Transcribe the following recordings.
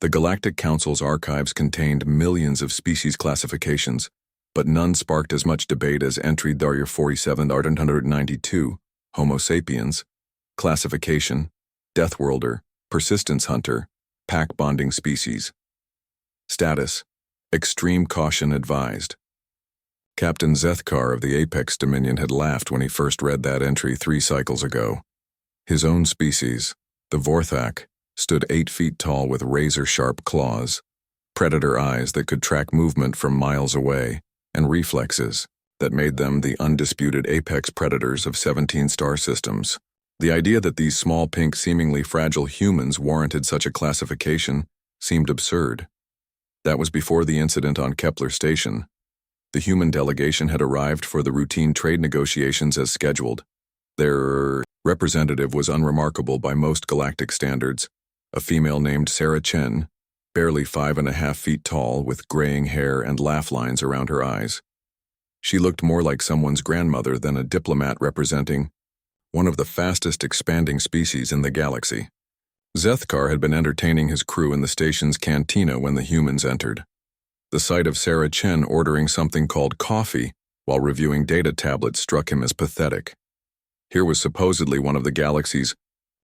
The Galactic Council's archives contained millions of species classifications, but none sparked as much debate as entry Daryer 47-892, Homo sapiens, classification, Deathworlder, persistence hunter, pack bonding species. Status: extreme caution advised. Captain Zethkar of the Apex Dominion had laughed when he first read that entry 3 cycles ago. His own species, the Vorthak, stood 8 feet tall with razor-sharp claws, predator eyes that could track movement from miles away, and reflexes that made them the undisputed apex predators of 17 star systems. The idea that these small pink seemingly fragile humans warranted such a classification seemed absurd. That was before the incident on Kepler Station. The human delegation had arrived for the routine trade negotiations as scheduled. Their representative was unremarkable by most galactic standards, a female named Sarah Chen, barely 5.5 feet tall with graying hair and laugh lines around her eyes. She looked more like someone's grandmother than a diplomat representing one of the fastest expanding species in the galaxy. Zethkar had been entertaining his crew in the station's cantina when the humans entered. The sight of Sarah Chen ordering something called coffee while reviewing data tablets struck him as pathetic. Here was supposedly one of the galaxy's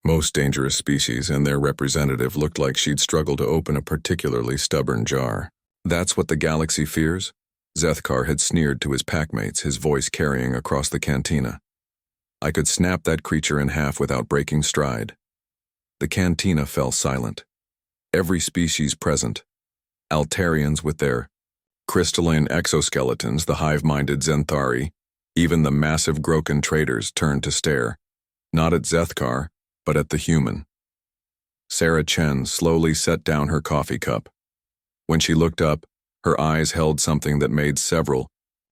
most dangerous species, and their representative looked like she'd struggle to open a particularly stubborn jar. That's what the galaxy fears? Zethkar had sneered to his packmates, his voice carrying across the cantina. I could snap that creature in half without breaking stride. The cantina fell silent. Every species present, Altarians with their crystalline exoskeletons, the hive-minded Zenthari, even the massive Grokan traders turned to stare, not at Zethkar, but at the human. Sarah Chen slowly set down her coffee cup. When she looked up, her eyes held something that made several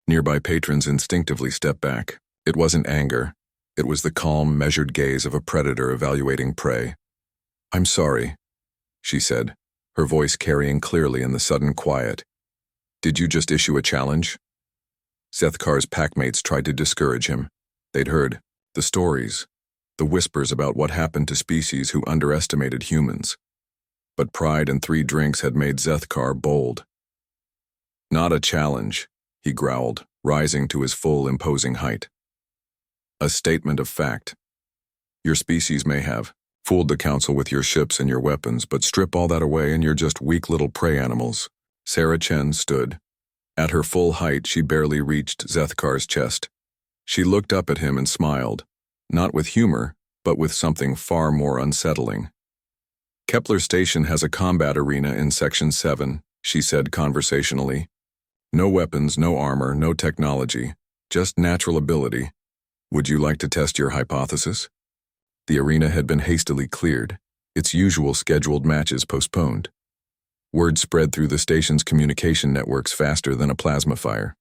nearby patrons instinctively step back. It wasn't anger. It was the calm, measured gaze of a predator evaluating prey. I'm sorry, she said, her voice carrying clearly in the sudden quiet. Did you just issue a challenge? Zethkar's packmates tried to discourage him. They'd heard the stories, the whispers about what happened to species who underestimated humans. But pride and 3 drinks had made Zethkar bold. Not a challenge, he growled, rising to his full, imposing height. A statement of fact. Your species may have fooled the Council with your ships and your weapons, but strip all that away and you're just weak little prey animals. Sarah Chen stood. At her full height, she barely reached Zethkar's chest. She looked up at him and smiled, not with humor, but with something far more unsettling. Kepler Station has a combat arena in Section 7, she said conversationally. No weapons, no armor, no technology, just natural ability. Would you like to test your hypothesis? The arena had been hastily cleared, its usual scheduled matches postponed. Word spread through the station's communication networks faster than a plasma fire.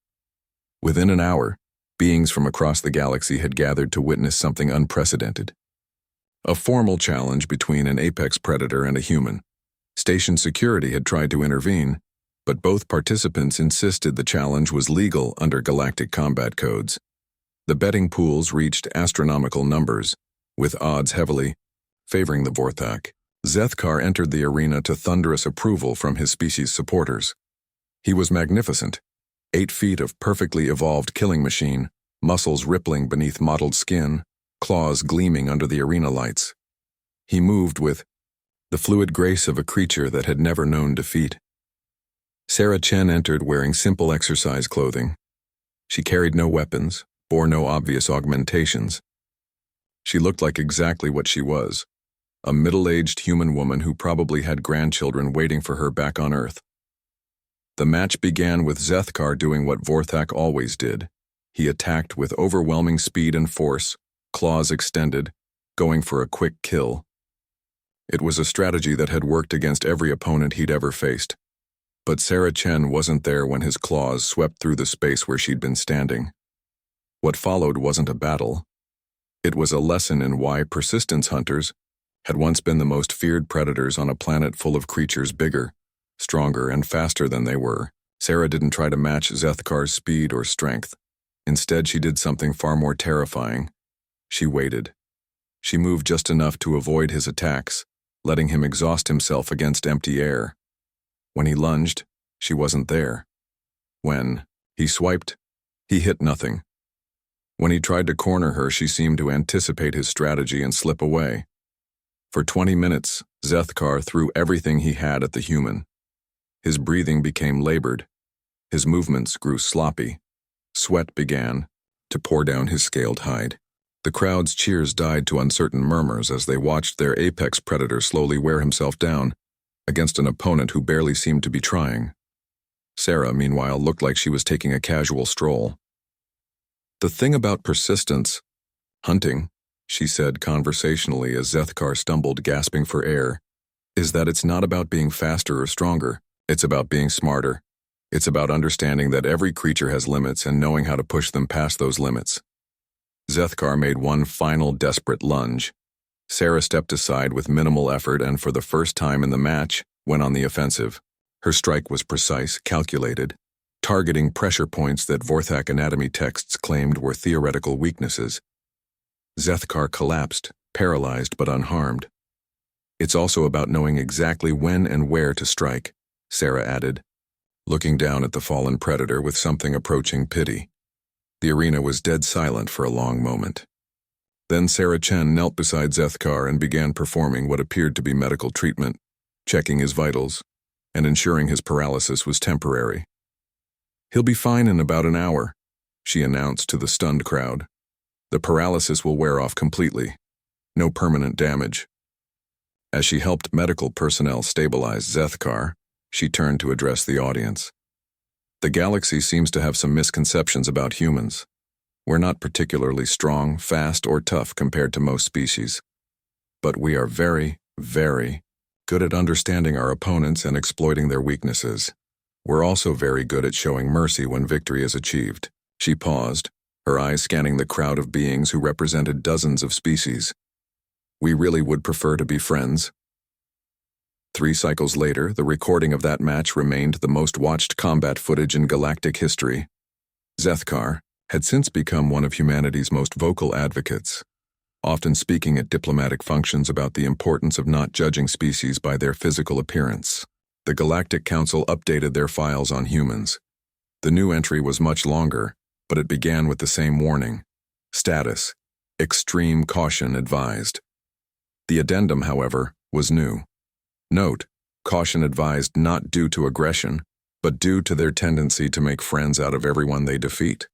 Within an hour, beings from across the galaxy had gathered to witness something unprecedented. A formal challenge between an apex predator and a human. Station security had tried to intervene, but both participants insisted the challenge was legal under galactic combat codes. The betting pools reached astronomical numbers, with odds heavily favoring the Vorthak. Zethkar entered the arena to thunderous approval from his species' supporters. He was magnificent, 8 feet of perfectly evolved killing machine, muscles rippling beneath mottled skin, claws gleaming under the arena lights. He moved with the fluid grace of a creature that had never known defeat. Sarah Chen entered wearing simple exercise clothing. She carried no weapons, bore no obvious augmentations. She looked like exactly what she was, a middle-aged human woman who probably had grandchildren waiting for her back on Earth. The match began with Zethkar doing what Vorthak always did. He attacked with overwhelming speed and force, claws extended, going for a quick kill. It was a strategy that had worked against every opponent he'd ever faced. But Sarah Chen wasn't there when his claws swept through the space where she'd been standing. What followed wasn't a battle. It was a lesson in why persistence hunters had once been the most feared predators on a planet full of creatures bigger, stronger, and faster than they were. Sarah didn't try to match Zethkar's speed or strength. Instead, she did something far more terrifying. She waited. She moved just enough to avoid his attacks, letting him exhaust himself against empty air. When he lunged, she wasn't there. When he swiped, he hit nothing. When he tried to corner her, she seemed to anticipate his strategy and slip away. For 20 minutes, Zethkar threw everything he had at the human. His breathing became labored. His movements grew sloppy. Sweat began to pour down his scaled hide. The crowd's cheers died to uncertain murmurs as they watched their apex predator slowly wear himself down against an opponent who barely seemed to be trying. Sarah, meanwhile, looked like she was taking a casual stroll. "The thing about persistence, hunting," she said conversationally as Zethkar stumbled, gasping for air, "is that it's not about being faster or stronger. It's about being smarter. It's about understanding that every creature has limits and knowing how to push them past those limits." Zethkar made one final desperate lunge. Sarah stepped aside with minimal effort and, for the first time in the match, went on the offensive. Her strike was precise, calculated, targeting pressure points that Vorthak anatomy texts claimed were theoretical weaknesses. Zethkar collapsed, paralyzed but unharmed. "It's also about knowing exactly when and where to strike," Sarah added, looking down at the fallen predator with something approaching pity. The arena was dead silent for a long moment. Then Sarah Chen knelt beside Zethkar and began performing what appeared to be medical treatment, checking his vitals, and ensuring his paralysis was temporary. "He'll be fine in about an hour," she announced to the stunned crowd. "The paralysis will wear off completely. No permanent damage." As she helped medical personnel stabilize Zethkar, she turned to address the audience. "The galaxy seems to have some misconceptions about humans. We're not particularly strong, fast, or tough compared to most species. But we are very, very good at understanding our opponents and exploiting their weaknesses. We're also very good at showing mercy when victory is achieved." She paused, her eyes scanning the crowd of beings who represented dozens of species. "We really would prefer to be friends." 3 cycles later, the recording of that match remained the most watched combat footage in galactic history. Zethkar had since become one of humanity's most vocal advocates, often speaking at diplomatic functions about the importance of not judging species by their physical appearance. The Galactic Council updated their files on humans. The new entry was much longer, but it began with the same warning. Status: extreme caution advised. The addendum, however, was new. Note: caution advised not due to aggression, but due to their tendency to make friends out of everyone they defeat.